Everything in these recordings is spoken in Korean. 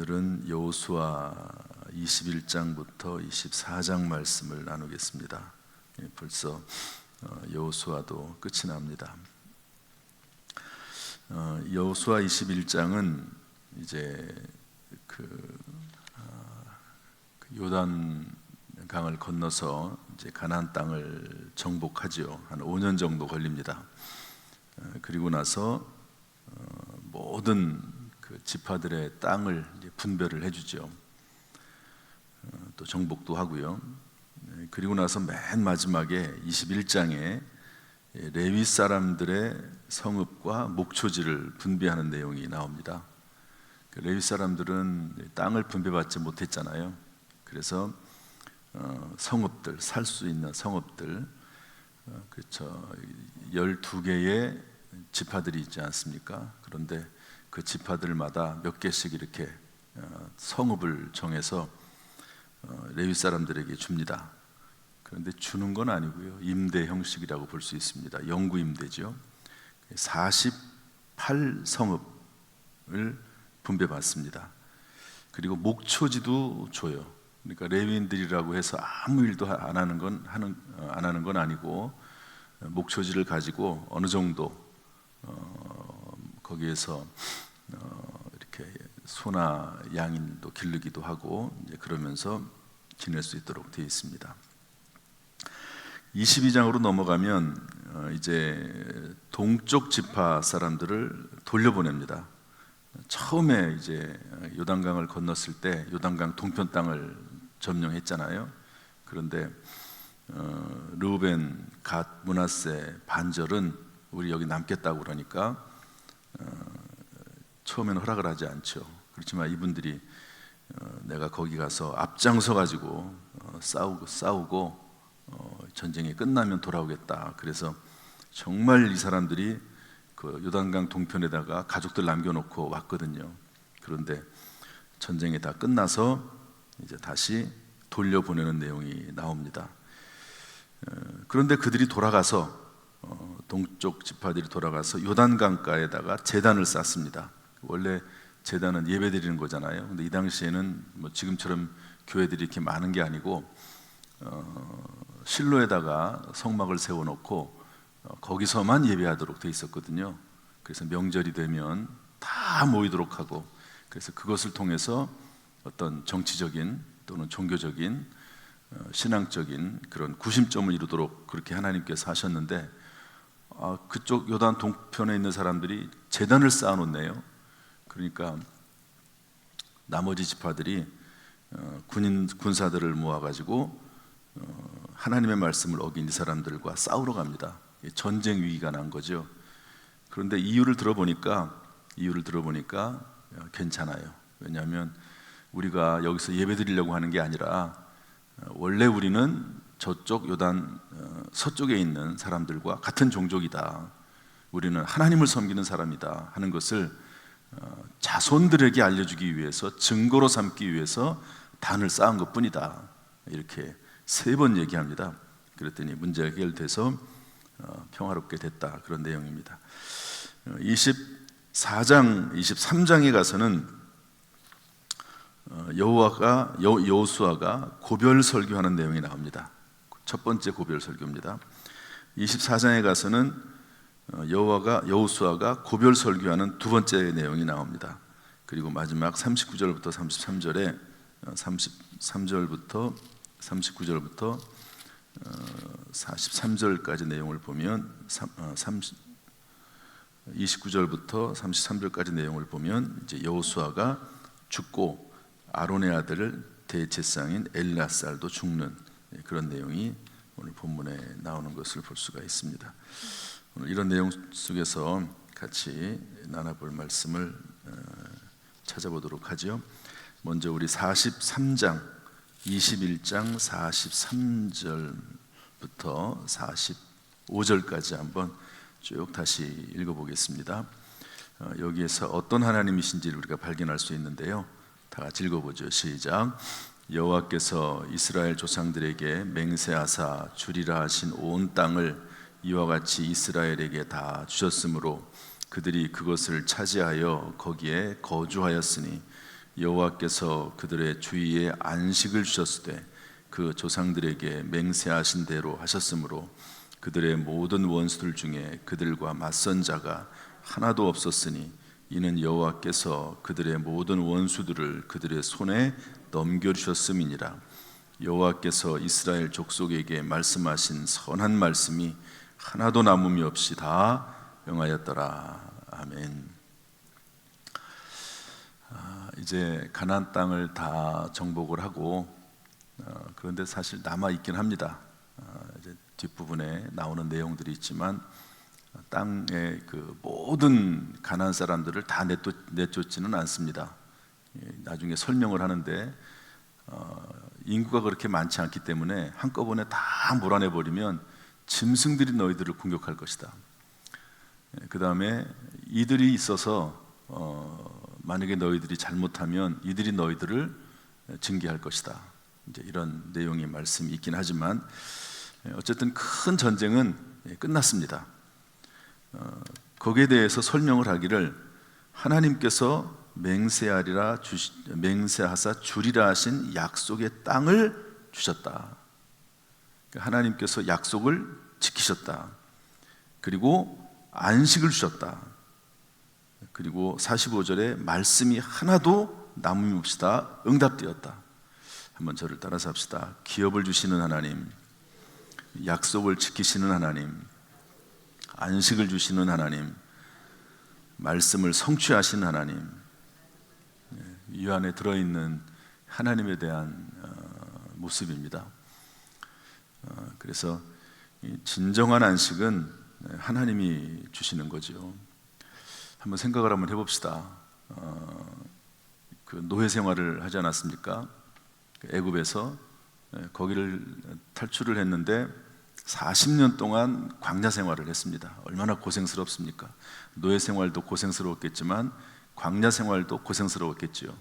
오늘은 여호수아 21장부터 24장 말씀을 나누겠습니다. 벌써 여호수아도 끝이 납니다. 여호수아 21장은 이제 요단 강을 건너서 이제 가나안 땅을 정복하지요. 한 5년 정도 걸립니다. 그리고 나서 모든 그 지파들의 땅을 분배를 해주죠. 또 정복도 하고요. 그리고 나서 맨 마지막에 21장에 레위 사람들의 성읍과 목초지를 분배하는 내용이 나옵니다. 레위 사람들은 땅을 분배받지 못했잖아요. 그래서 성읍들, 살 수 있는 성읍들, 그렇죠. 12개의 지파들이 있지 않습니까? 그런데 그 지파들마다 몇 개씩 이렇게 성읍을 정해서 레위 사람들에게 줍니다. 그런데 주는 건 아니고요, 임대 형식이라고 볼 수 있습니다. 영구 임대죠. 48성읍을 분배받습니다. 그리고 목초지도 줘요. 그러니까 레위인들이라고 해서 아무 일도 안 하는 건 아니고, 목초지를 가지고 어느 정도 거기에서 이렇게 소나 양인도 기르기도 하고 이제 그러면서 지낼 수 있도록 되어 있습니다. 22장으로 넘어가면 이제 동쪽 지파 사람들을 돌려보냅니다. 처음에 이제 요단강을 건넜을 때 요단강 동편 땅을 점령했잖아요. 그런데 르우벤, 갓, 므낫세, 반절은 우리 여기 남겠다고 그러니까 처음에는 허락을 하지 않죠. 그렇지만 이분들이 내가 거기 가서 앞장서 가지고 싸우고 전쟁이 끝나면 돌아오겠다. 그래서 정말 이 사람들이 그 요단강 동편에다가 가족들 남겨놓고 왔거든요. 그런데 전쟁이 다 끝나서 이제 다시 돌려보내는 내용이 나옵니다. 그런데 그들이 돌아가서 동쪽 지파들이 돌아가서 요단강가에다가 제단을 쌓습니다. 원래 제단은 예배드리는 거잖아요. 근데 이 당시에는 뭐 지금처럼 교회들이 이렇게 많은 게 아니고 실로에다가 성막을 세워놓고 거기서만 예배하도록 돼 있었거든요. 그래서 명절이 되면 다 모이도록 하고, 그래서 그것을 통해서 어떤 정치적인 또는 종교적인 신앙적인 그런 구심점을 이루도록 그렇게 하나님께서 하셨는데, 그쪽 요단 동편에 있는 사람들이 제단을 쌓아놓네요. 그러니까 나머지 지파들이 군사들을 모아가지고 하나님의 말씀을 어긴 이 사람들과 싸우러 갑니다. 전쟁 위기가 난 거죠. 그런데 이유를 들어보니까 괜찮아요. 왜냐하면 우리가 여기서 예배드리려고 하는 게 아니라 원래 우리는 저쪽 요단 서쪽에 있는 사람들과 같은 종족이다. 우리는 하나님을 섬기는 사람이다 하는 것을 자손들에게 알려주기 위해서, 증거로 삼기 위해서 단을 쌓은 것뿐이다. 이렇게 3번 얘기합니다. 그랬더니 문제가 해결돼서 평화롭게 됐다, 그런 내용입니다. 24장, 23장에 가서는 여호수아가 고별 설교하는 내용이 나옵니다. 첫 번째 고별 설교입니다. 24장에 가서는 여호수아가 고별 설교하는 두 번째 내용이 나옵니다. 그리고 마지막 39절부터 33절에 33절부터 39절부터 43절까지 내용을 보면 29절부터 33절까지 내용을 보면 이제 여호수아가 죽고 아론의 아들 대제사장인 엘리아살도 죽는 그런 내용이 오늘 본문에 나오는 것을 볼 수가 있습니다. 오늘 이런 내용 속에서 같이 나눠볼 말씀을 찾아보도록 하죠. 먼저 우리 43장 21장 43절부터 45절까지 한번 쭉 다시 읽어보겠습니다. 여기에서 어떤 하나님이신지를 우리가 발견할 수 있는데요. 다 같이 읽어보죠. 시작. 여호와께서 이스라엘 조상들에게 맹세하사 주리라 하신 온 땅을 이와 같이 이스라엘에게 다 주셨으므로 그들이 그것을 차지하여 거기에 거주하였으니 여호와께서 그들의 주위에 안식을 주셨을 때 그 조상들에게 맹세하신 대로 하셨으므로 그들의 모든 원수들 중에 그들과 맞선 자가 하나도 없었으니 이는 여호와께서 그들의 모든 원수들을 그들의 손에 넘겨주셨음이니라. 여호와께서 이스라엘 족속에게 말씀하신 선한 말씀이 하나도 남음이 없이 다 응하였더라. 아멘. 이제 가나안 땅을 다 정복을 하고 그런데 사실 남아 있긴 합니다. 이제 뒷부분에 나오는 내용들이 있지만 땅의 그 모든 가나안 사람들을 다 내쫓지는 않습니다. 나중에 설명을 하는데 인구가 그렇게 많지 않기 때문에 한꺼번에 다 몰아내버리면 짐승들이 너희들을 공격할 것이다. 그 다음에 이들이 있어서 만약에 너희들이 잘못하면 이들이 너희들을 징계할 것이다. 이제 이런 내용의 말씀이 있긴 하지만 어쨌든 큰 전쟁은 끝났습니다. 거기에 대해서 설명을 하기를 하나님께서 맹세하사 주리라 하신 약속의 땅을 주셨다. 하나님께서 약속을 지키셨다. 그리고 안식을 주셨다. 그리고 45절에 말씀이 하나도 남음이 없이 다 응답되었다. 한번 저를 따라서 합시다. 기업을 주시는 하나님, 약속을 지키시는 하나님, 안식을 주시는 하나님, 말씀을 성취하신 하나님, 이 안에 들어있는 하나님에 대한 모습입니다. 그래서 진정한 안식은 하나님이 주시는 거죠. 한번 생각을 한번 해봅시다. 그 노예 생활을 하지 않았습니까? 애굽에서 거기를 탈출을 했는데 40년 동안 광야 생활을 했습니다. 얼마나 고생스럽습니까? 노예 생활도 고생스러웠겠지만 광야 생활도 고생스러웠겠지요.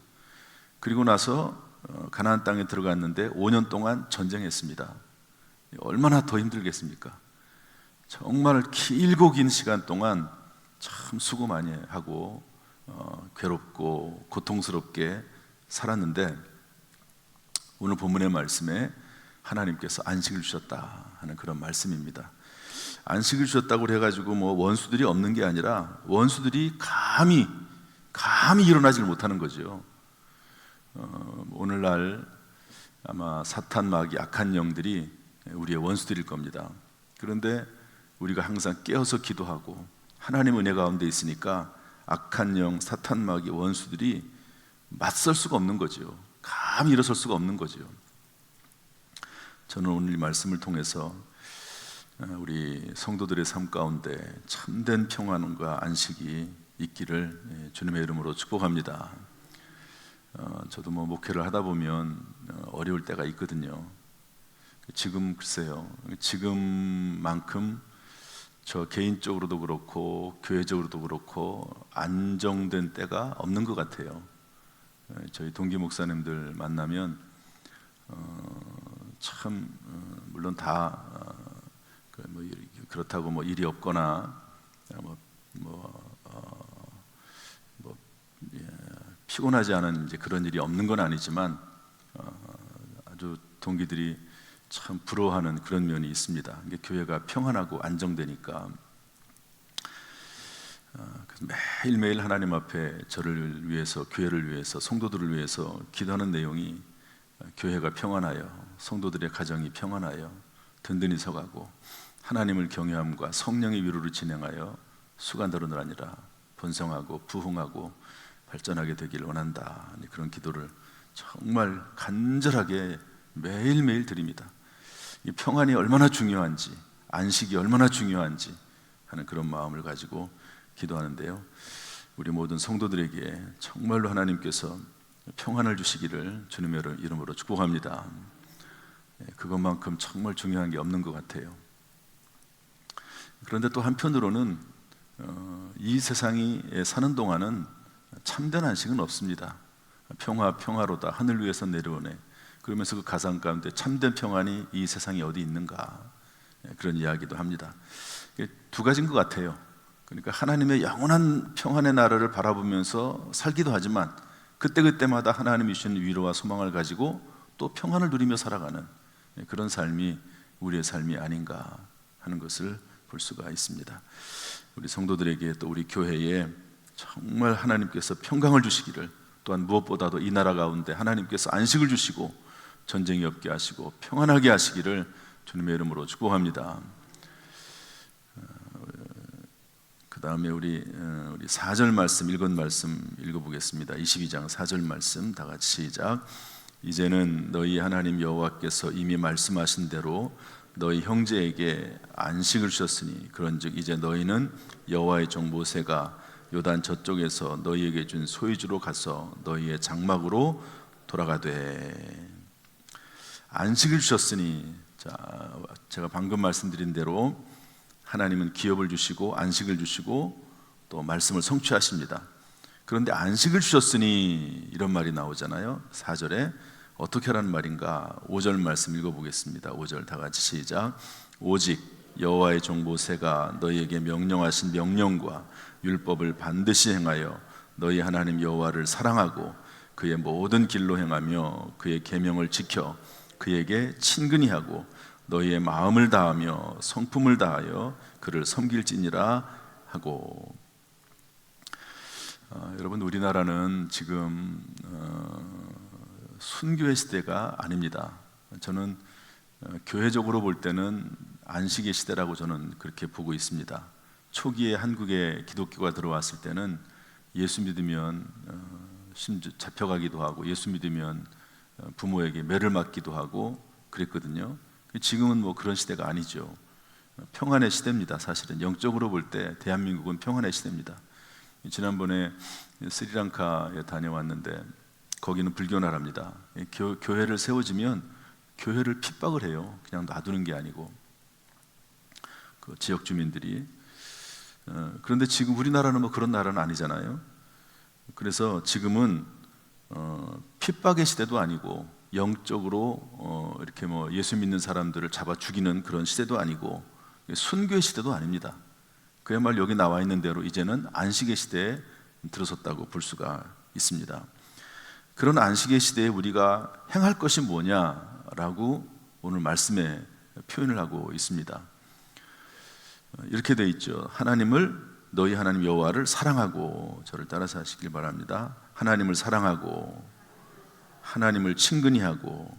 그리고 나서 가나안 땅에 들어갔는데 5년 동안 전쟁했습니다. 얼마나 더 힘들겠습니까? 정말 길고 긴 시간 동안 참 수고 많이 하고 괴롭고 고통스럽게 살았는데 오늘 본문의 말씀에 하나님께서 안식을 주셨다 하는 그런 말씀입니다. 안식을 주셨다고 해가지고 뭐 원수들이 없는 게 아니라 원수들이 감히 일어나질 못하는 거죠. 오늘날 아마 사탄 마귀 악한 영들이 우리의 원수들일 겁니다. 그런데 우리가 항상 깨어서 기도하고 하나님 은혜 가운데 있으니까 악한 영, 사탄 마귀 원수들이 맞설 수가 없는 거죠. 감히 일어설 수가 없는 거죠. 저는 오늘 이 말씀을 통해서 우리 성도들의 삶 가운데 참된 평안과 안식이 있기를 주님의 이름으로 축복합니다. 저도 뭐 목회를 하다 보면 어려울 때가 있거든요. 지금 글쎄요, 지금만큼 저 개인적으로도 그렇고 교회적으로도 그렇고 안정된 때가 없는 것 같아요. 저희 동기 목사님들 만나면 참 물론 다 그렇다고 뭐 일이 없거나 피곤하지 않은 이제 그런 일이 없는 건 아니지만 아주 동기들이 참 부러워하는 그런 면이 있습니다. 이게 교회가 평안하고 안정되니까 매일매일 하나님 앞에 저를 위해서, 교회를 위해서, 성도들을 위해서 기도하는 내용이 교회가 평안하여 성도들의 가정이 평안하여 든든히 서가고 하나님을 경외함과 성령의 위로를 진행하여 수간더러는 아니라 번성하고 부흥하고 발전하게 되기를 원한다. 그런 기도를 정말 간절하게 매일매일 드립니다. 이 평안이 얼마나 중요한지, 안식이 얼마나 중요한지 하는 그런 마음을 가지고 기도하는데요. 우리 모든 성도들에게 정말로 하나님께서 평안을 주시기를 주님의 이름으로 축복합니다. 그것만큼 정말 중요한 게 없는 것 같아요. 그런데 또 한편으로는 이 세상에 사는 동안은 참된 안식은 없습니다. 평화로다 하늘 위에서 내려오네. 그러면서 그 가상 가운데 참된 평안이 이 세상에 어디 있는가, 그런 이야기도 합니다. 두 가지인 것 같아요. 그러니까 하나님의 영원한 평안의 나라를 바라보면서 살기도 하지만 그때그때마다 하나님이 주시는 위로와 소망을 가지고 또 평안을 누리며 살아가는 그런 삶이 우리의 삶이 아닌가 하는 것을 볼 수가 있습니다. 우리 성도들에게 또 우리 교회에 정말 하나님께서 평강을 주시기를, 또한 무엇보다도 이 나라 가운데 하나님께서 안식을 주시고 전쟁이 없게 하시고 평안하게 하시기를 주님의 이름으로 축복합니다. 그 다음에 우리 4절 말씀, 읽은 말씀 읽어보겠습니다. 22장 4절 말씀 다 같이 시작. 이제는 너희 하나님 여호와께서 이미 말씀하신 대로 너희 형제에게 안식을 주셨으니 그런즉 이제 너희는 여호와의 종 모세가 요단 저쪽에서 너희에게 준 소유지로 가서 너희의 장막으로 돌아가되. 안식을 주셨으니, 자, 제가 방금 말씀드린 대로 하나님은 기업을 주시고 안식을 주시고 또 말씀을 성취하십니다. 그런데 안식을 주셨으니 이런 말이 나오잖아요. 4절에 어떻게 하라는 말인가? 5절 말씀 읽어보겠습니다. 5절 다 같이 시작. 오직 여호와의 종 모세가 너희에게 명령하신 명령과 율법을 반드시 행하여 너희 하나님 여호와를 사랑하고 그의 모든 길로 행하며 그의 계명을 지켜 그에게 친근히 하고 너희의 마음을 다하며 성품을 다하여 그를 섬길지니라 하고. 여러분, 우리나라는 지금 순교의 시대가 아닙니다. 저는 교회적으로 볼 때는 안식의 시대라고 저는 그렇게 보고 있습니다. 초기에 한국에 기독교가 들어왔을 때는 예수 믿으면 심지어 잡혀가기도 하고 예수 믿으면 부모에게 매를 맞기도 하고 그랬거든요. 지금은 뭐 그런 시대가 아니죠. 평안의 시대입니다. 사실은 영적으로 볼 때 대한민국은 평안의 시대입니다. 지난번에 스리랑카에 다녀왔는데 거기는 불교 나라입니다. 교회를 세워지면 교회를 핍박을 해요. 그냥 놔두는 게 아니고 그 지역 주민들이. 그런데 지금 우리나라는 뭐 그런 나라는 아니잖아요. 그래서 지금은 핍박의 시대도 아니고 영적으로 이렇게 뭐 예수 믿는 사람들을 잡아 죽이는 그런 시대도 아니고 순교의 시대도 아닙니다. 그야말로 여기 나와 있는 대로 이제는 안식의 시대에 들어섰다고 볼 수가 있습니다. 그런 안식의 시대에 우리가 행할 것이 뭐냐라고 오늘 말씀에 표현을 하고 있습니다. 이렇게 돼 있죠. 하나님을, 너희 하나님 여호와를 사랑하고, 저를 따라서 하시길 바랍니다. 하나님을 사랑하고 하나님을 친근히 하고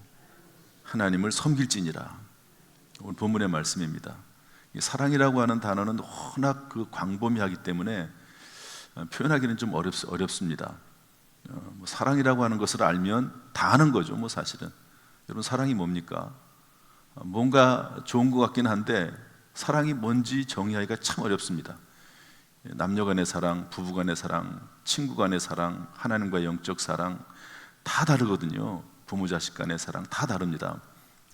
하나님을 섬길지니라. 오늘 본문의 말씀입니다. 사랑이라고 하는 단어는 워낙 그 광범위하기 때문에 표현하기는 좀 어렵습니다. 뭐 사랑이라고 하는 것을 알면 다 아는 거죠. 뭐 사실은 여러분, 사랑이 뭡니까? 뭔가 좋은 것 같긴 한데 사랑이 뭔지 정의하기가 참 어렵습니다. 남녀 간의 사랑, 부부 간의 사랑, 친구 간의 사랑, 하나님과의 영적 사랑 다 다르거든요. 부모 자식 간의 사랑 다 다릅니다.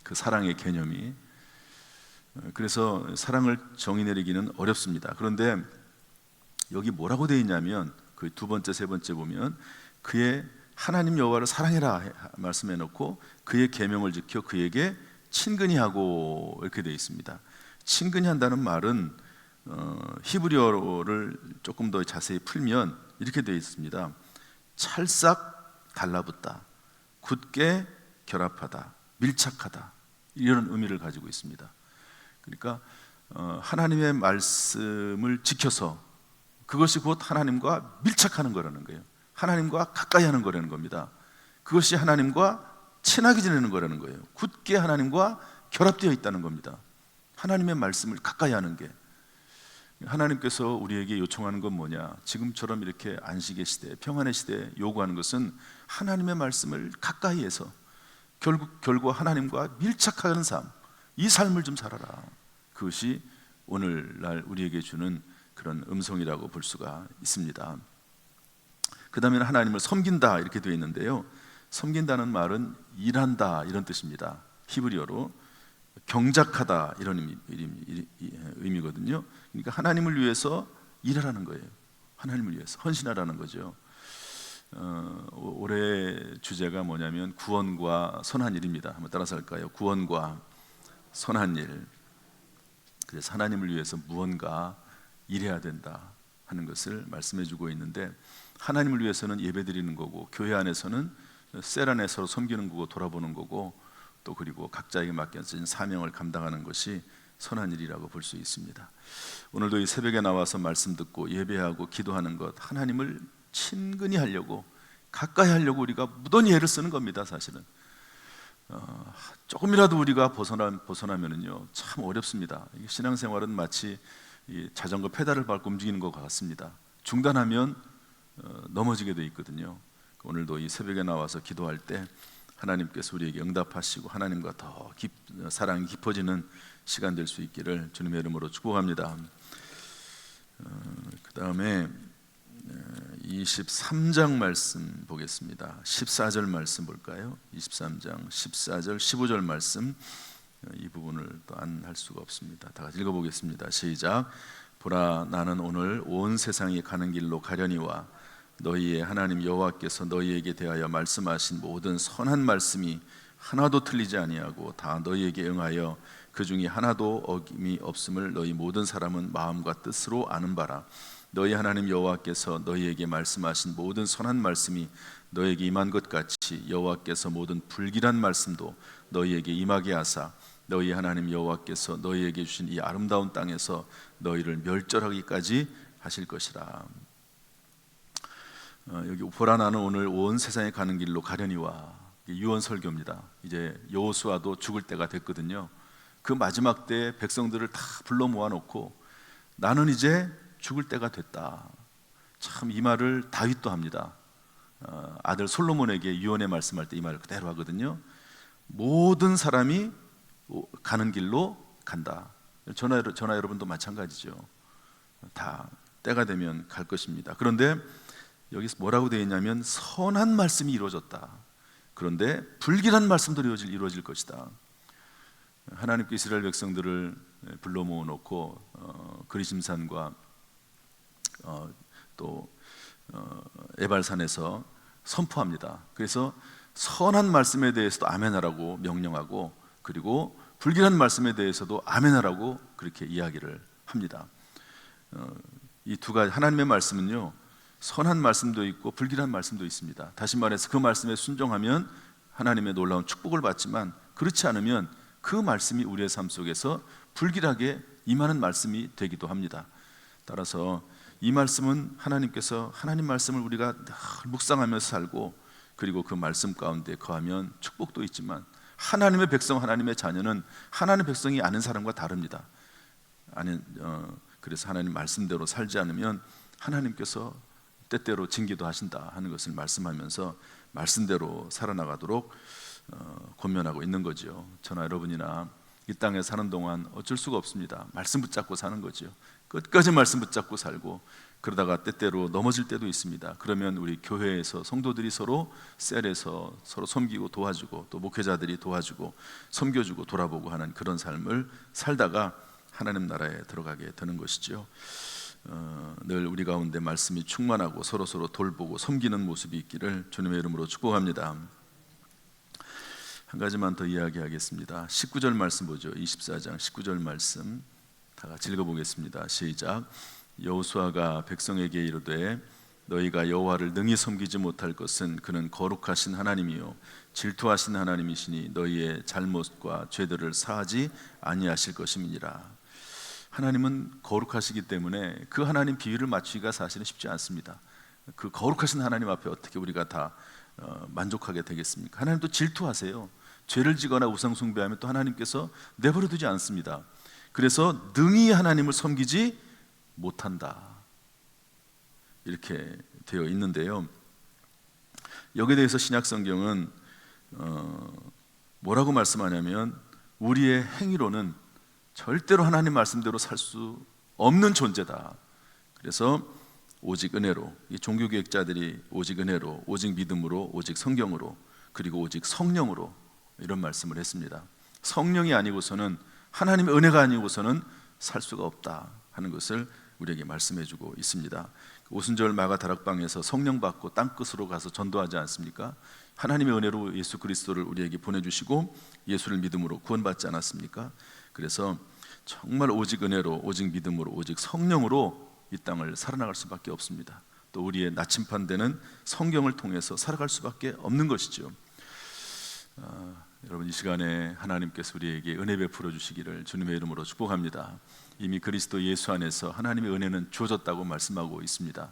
그 사랑의 개념이. 그래서 사랑을 정의 내리기는 어렵습니다. 그런데 여기 뭐라고 되어 있냐면 그 두 번째, 세 번째 보면 그의 하나님 여호와를 사랑해라 말씀해 놓고 그의 계명을 지켜 그에게 친근히 하고 이렇게 되어 있습니다. 친근히 한다는 말은 히브리어를 조금 더 자세히 풀면 이렇게 되어 있습니다. 찰싹 달라붙다, 굳게 결합하다, 밀착하다, 이런 의미를 가지고 있습니다. 그러니까 하나님의 말씀을 지켜서 그것이 곧 하나님과 밀착하는 거라는 거예요. 하나님과 가까이 하는 거라는 겁니다. 그것이 하나님과 친하게 지내는 거라는 거예요. 굳게 하나님과 결합되어 있다는 겁니다. 하나님의 말씀을 가까이 하는 게. 하나님께서 우리에게 요청하는 건 뭐냐? 지금처럼 이렇게 안식의 시대, 평안의 시대에 요구하는 것은 하나님의 말씀을 가까이 해서 결국 하나님과 밀착하는 삶, 이 삶을 좀 살아라. 그것이 오늘날 우리에게 주는 그런 음성이라고 볼 수가 있습니다. 그 다음에 하나님을 섬긴다 이렇게 되어 있는데요, 섬긴다는 말은 일한다 이런 뜻입니다. 히브리어로 경작하다 이런 의미거든요. 그러니까 하나님을 위해서 일하라는 거예요. 하나님을 위해서 헌신하라는 거죠. 올해 주제가 뭐냐면 구원과 선한 일입니다. 한번 따라서 할까요? 구원과 선한 일. 그래서 하나님을 위해서 무언가 일해야 된다 하는 것을 말씀해 주고 있는데, 하나님을 위해서는 예배드리는 거고, 교회 안에서는 셀 안에 서로 섬기는 거고 돌아보는 거고, 또 그리고 각자에게 맡겨진 사명을 감당하는 것이 선한 일이라고 볼 수 있습니다. 오늘도 이 새벽에 나와서 말씀 듣고 예배하고 기도하는 것, 하나님을 친근히 하려고, 가까이 하려고 우리가 무던히 애를 쓰는 겁니다. 사실은 조금이라도 우리가 벗어나면은요 참 어렵습니다. 신앙생활은 마치 이 자전거 페달을 밟고 움직이는 것 같습니다. 중단하면 넘어지게 돼 있거든요. 오늘도 이 새벽에 나와서 기도할 때 하나님께서 우리에게 응답하시고 하나님과 더 사랑이 깊어지는 시간 될 수 있기를 주님의 이름으로 축복합니다. 그 다음에 23장 말씀 보겠습니다. 14절 말씀 볼까요? 23장 14절 15절 말씀, 이 부분을 또 안 할 수가 없습니다. 다 같이 읽어보겠습니다. 시작. 보라, 나는 오늘 온 세상이 가는 길로 가려니와 너희의 하나님 여호와께서 너희에게 대하여 말씀하신 모든 선한 말씀이 하나도 틀리지 아니하고 다 너희에게 응하여 그 중에 하나도 어김이 없음을 너희 모든 사람은 마음과 뜻으로 아는 바라. 너희 하나님 여호와께서 너희에게 말씀하신 모든 선한 말씀이 너희에게 임한 것 같이 여호와께서 모든 불길한 말씀도 너희에게 임하게 하사 너희 하나님 여호와께서 너희에게 주신 이 아름다운 땅에서 너희를 멸절하기까지 하실 것이라. 여기 보라, 나는 오늘 온 세상에 가는 길로 가려니와, 유언 설교입니다. 이제 여호수아도 죽을 때가 됐거든요. 그 마지막 때 백성들을 다 불러 모아놓고 나는 이제 죽을 때가 됐다. 참 이 말을 다윗도 합니다. 아들 솔로몬에게 유언의 말씀할 때 이 말을 그대로 하거든요. 모든 사람이 가는 길로 간다. 저나 여러분도 마찬가지죠. 다 때가 되면 갈 것입니다. 그런데 여기서 뭐라고 되어 있냐면 선한 말씀이 이루어졌다. 그런데 불길한 말씀도 이루어질 것이다. 하나님께 이스라엘 백성들을 불러 모아놓고 그리심산과 또 에발산에서 선포합니다. 그래서 선한 말씀에 대해서도 아멘하라고 명령하고, 그리고 불길한 말씀에 대해서도 아멘하라고 그렇게 이야기를 합니다. 이 두 가지 하나님의 말씀은요, 선한 말씀도 있고 불길한 말씀도 있습니다. 다시 말해서 그 말씀에 순종하면 하나님의 놀라운 축복을 받지만, 그렇지 않으면 그 말씀이 우리의 삶 속에서 불길하게 임하는 말씀이 되기도 합니다. 따라서 이 말씀은 하나님께서 하나님 말씀을 우리가 늘 묵상하면서 살고, 그리고 그 말씀 가운데 거하면 축복도 있지만, 하나님의 백성, 하나님의 자녀는 하나님의 백성이 아는 사람과 다릅니다. 그래서 하나님 말씀대로 살지 않으면 하나님께서 때때로 징계도 하신다 하는 것을 말씀하면서 말씀대로 살아나가도록 권면하고 있는 거죠. 저나 여러분이나 이 땅에 사는 동안 어쩔 수가 없습니다. 말씀 붙잡고 사는 거죠. 끝까지 말씀 붙잡고 살고, 그러다가 때때로 넘어질 때도 있습니다. 그러면 우리 교회에서 성도들이 서로 셀에서 서로 섬기고 도와주고, 또 목회자들이 도와주고 섬겨주고 돌아보고 하는 그런 삶을 살다가 하나님 나라에 들어가게 되는 것이죠. 늘 우리 가운데 말씀이 충만하고 서로 돌보고 섬기는 모습이 있기를 주님의 이름으로 축복합니다. 한 가지만 더 이야기하겠습니다. 19절 말씀 보죠. 24장 19절 말씀 다 같이 읽어보겠습니다. 시작. 여호수아가 백성에게 이르되 너희가 여호와를 능히 섬기지 못할 것은 그는 거룩하신 하나님이요 질투하신 하나님이시니 너희의 잘못과 죄들을 사하지 아니하실 것임이니라. 하나님은 거룩하시기 때문에 그 하나님 비유를 맞추기가 사실은 쉽지 않습니다. 그 거룩하신 하나님 앞에 어떻게 우리가 다 만족하게 되겠습니까? 하나님도 질투하세요. 죄를 지거나 우상 숭배하면 또 하나님께서 내버려 두지 않습니다. 그래서 능히 하나님을 섬기지 못한다 이렇게 되어 있는데요, 여기에 대해서 신약성경은 뭐라고 말씀하냐면 우리의 행위로는 절대로 하나님 말씀대로 살 수 없는 존재다. 그래서 오직 은혜로, 이 종교개혁자들이 오직 은혜로, 오직 믿음으로, 오직 성경으로, 그리고 오직 성령으로 이런 말씀을 했습니다. 성령이 아니고서는, 하나님의 은혜가 아니고서는 살 수가 없다 하는 것을 우리에게 말씀해주고 있습니다. 오순절 마가 다락방에서 성령 받고 땅끝으로 가서 전도하지 않습니까? 하나님의 은혜로 예수 그리스도를 우리에게 보내주시고 예수를 믿음으로 구원받지 않았습니까? 그래서 정말 오직 은혜로, 오직 믿음으로, 오직 성령으로 이 땅을 살아나갈 수밖에 없습니다. 또 우리의 나침판되는 성경을 통해서 살아갈 수밖에 없는 것이죠. 여러분, 이 시간에 하나님께서 우리에게 은혜 베풀어 주시기를 주님의 이름으로 축복합니다. 이미 그리스도 예수 안에서 하나님의 은혜는 주어졌다고 말씀하고 있습니다.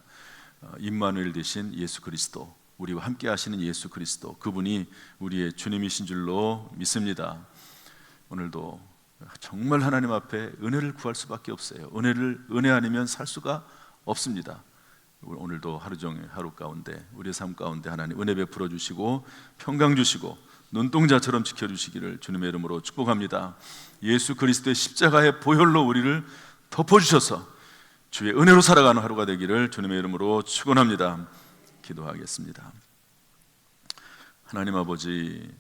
임마누엘 되신 예수 그리스도, 우리와 함께 하시는 예수 그리스도, 그분이 우리의 주님이신 줄로 믿습니다. 오늘도 정말 하나님 앞에 은혜를 구할 수밖에 없어요. 은혜 아니면 살 수가 없습니다. 오늘도 하루 종일 하루 가운데 우리의 삶 가운데 하나님 은혜 베풀어 주시고 평강 주시고 눈동자처럼 지켜주시기를 주님의 이름으로 축복합니다. 예수 그리스도의 십자가의 보혈로 우리를 덮어주셔서 주의 은혜로 살아가는 하루가 되기를 주님의 이름으로 축원합니다. 기도하겠습니다. 하나님 아버지,